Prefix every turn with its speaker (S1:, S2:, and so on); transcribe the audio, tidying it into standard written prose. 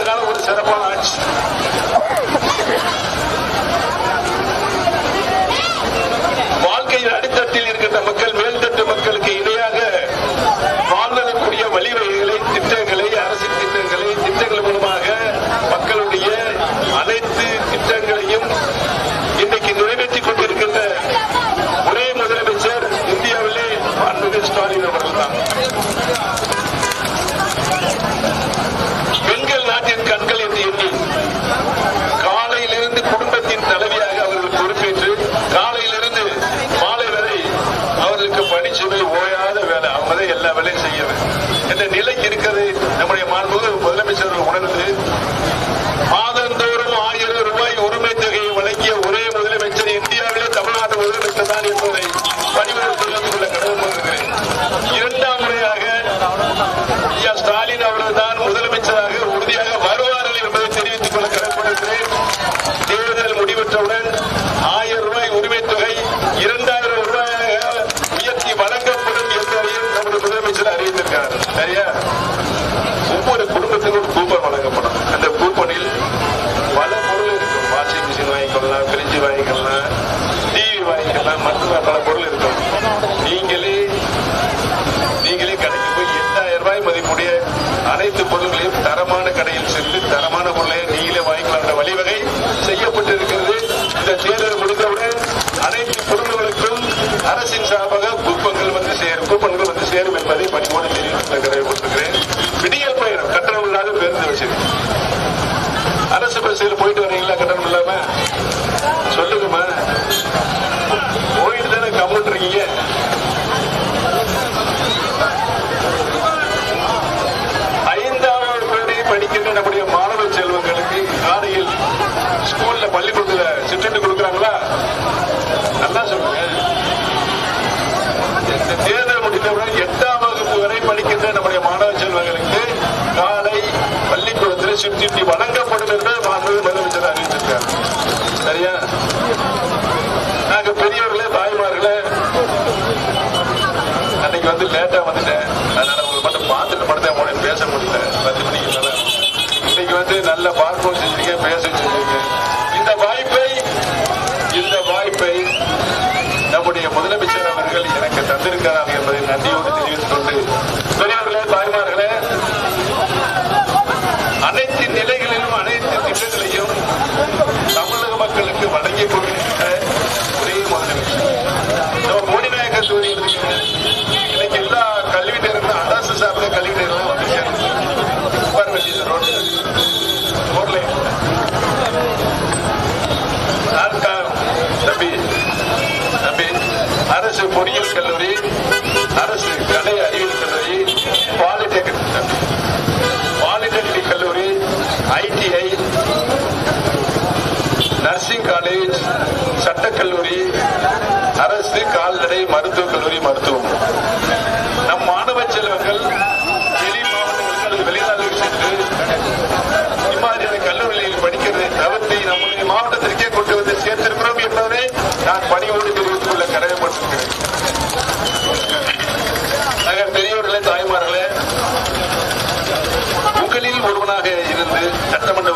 S1: ஆண்டு காலம் ஒரு சிறப்பான ஆட்சி. வாழ்க்கையின் அடித்தட்டில் இருக்கின்ற மக்கள் மேல்தட்டு மக்களுக்கு இணையாக வாழ்வதற்குரிய வழிவகைகளை, திட்டங்களை, அரசின் திட்டங்களை, திட்டங்கள் மூலமாக மக்களுடைய அனைத்து திட்டங்களையும் இன்னைக்கு நிறைவேற்றிக் கொண்டிருக்கின்ற ஒரே முதலமைச்சர் இந்தியாவிலே மாண்புமிகு ஸ்டாலின் அவர்கள் தான். பெண்கள் நாட்டின் கண்கள் என்று எண்ணி காலையிலிருந்து குடும்பத்தின் தலைவியாக அவர்கள் பொறுப்பேற்று காலையிலிருந்து மாலை வரை அவர்களுக்கு பணிச்சுமை ஓயாத வேலை, அவங்களே எல்லா வேலையும் செய்யணும் என்ற நிலை இருக்கிறது. நம்முடைய மாண்புமிகு முதலமைச்சர்கள் உணர்ந்து மாதந்தோறும் 1000 ரூபாய் உரிமை தொகையை வழங்கிய ஒரே முதலமைச்சர் இந்தியாவிலே தமிழ்நாடு முதலமைச்சர் தான் என்பதை பணிவுடன் தெரிவித்துக் கொள்ள கடமைப்பட்டிருக்கிறேன். இரண்டாம் முறையாக ஸ்டாலின் அவர்கள் தான் முதலமைச்சராக உறுதியாக வருவார்கள் என்பதை தெரிவித்துக் கொள்ள கடமைப்பட்டிருக்கிறேன். தேர்தல் முடிவற்றவுடன் 1000 ரூபாய் உரிமை தொகை 2000 ரூபாயாக உயர்த்தி வழங்கப்படும் என்பதையும் நமது முதலமைச்சர் அறிவித்திருக்கிறார். சரியா? ஒவ்வொரு குடும்பத்திலும் கூப்பன் வழங்கப்படும். அந்த கூப்பனில் பல பொருள் இருக்கும். வாஷிங் மிஷின் வாங்கிக்கலாம், பிரிட்ஜ் வாங்கிக்கலாம், டிவி வாங்கிக்கலாம், மற்ற பல பொருள் இருக்கும். நீங்களே கடைக்கு போய் 8000 ரூபாய் மதிப்புடைய அனைத்து பொருள்களையும் தரமான கடையில் சென்று தரமான பொருளை நீங்களே வாங்கிக்கலாம் என்ற வழிவகை செய்யப்பட்டிருக்கிறது. இந்த தேர்தல் முடிந்தவுடன் அனைத்து குடும்பங்களுக்கும் அரசின் சார்பாக கூப்பன்கள் வந்து சேரும் என்பதை பணிவோடு தெரிவித்திருக்கிறேன். விடியல் பயணம் கட்டணம் இல்லாத பேருந்து வசதி. அரசு பஸ்ஸில் போயிட்டு வரீங்களா கட்டணம் இல்லாம? சொல்லுங்கம்மா, போயிட்டு தானே கம்முன்றீங்க. படிக்கின்ற நம்முடைய மாணவ செல்வங்களுக்கு காலையில் ஸ்கூல்ல பள்ளிக்கூடத்துல சிற்றுண்டி கொடுக்குறாங்களா? நல்லா சொல்லுங்க. தேர்தல் முடிந்தவுடன் 8ஆம் வகுப்பு வரை படிக்கின்ற நம்முடைய மாணவ செல்வங்களுக்கு காலை பள்ளிக்கூடத்தில் சிற்றுண்டி வழங்கப்படும் என்று மாண்புமிகு முதலமைச்சர் அறிவித்திருக்கார். சரியா? நாங்க பெரியவர்களே, தாய்மார்களே, அன்னைக்கு வந்து லேட்டா வந்துட்டேன். அதனால உங்களுக்கு மட்டும் பார்த்துட்டு மட்டும் உங்களை பேச முடியல. 10 மணிக்கு மேல இன்னைக்கு வந்து நல்ல பார்ப்போம் செஞ்சீங்க, பேச செஞ்சீங்க. இந்த வாய்ப்பை நம்முடைய முதலமைச்சர் அவர்கள் எனக்கு தந்திருக்கிறார் என்பதை நன்றியோடு தெரிவித்துக் கொண்டு, பெரியவர்களே, தாய்மார்களே, அனைத்து நிலைகளிலும் அனைத்து திட்டங்களையும் தமிழக மக்களுக்கு வழங்கிக் கொண்டிருக்கிற ஒரே முதலமைச்சர் நம்ம மோடிநாயகர் தொகுதியில் இன்னைக்கு எல்லா கல்வி நேரங்களும் அரசு சார்ந்த கல்வி நேரம் வந்து சேர்ந்து தம்பி அரசு பொறியியல் கல்லூரி, அரசு கலை அறிவியல் கல்லூரி, பாலிடெக்னிக் கல்லூரி, ITI, நர்சிங் காலேஜ், சட்டக்கல்லூரி, அரசு கால்நடை மருத்துவக் கல்லூரி, மருத்துவம். நம் மாணவ செல்வங்கள் வெளி மாவட்டங்களுக்கு அல்லது வெளிநாடுகளுக்கு சென்று இம்மாதிரியான கல்லூரிகளில் படிக்கிறதை தவிர்த்து நம்முடைய மாவட்டத்திற்கே கொண்டு வந்து சேர்த்திருக்கிறோம் என்பதை நான் பணியோடு தெரிவித்துக் கொள்ள கடமைப்பட்டிருக்கிறேன். பெரியவர்களே, தாய்மார்களே, உங்களில் ஒருவனாக இருந்து சட்டமன்ற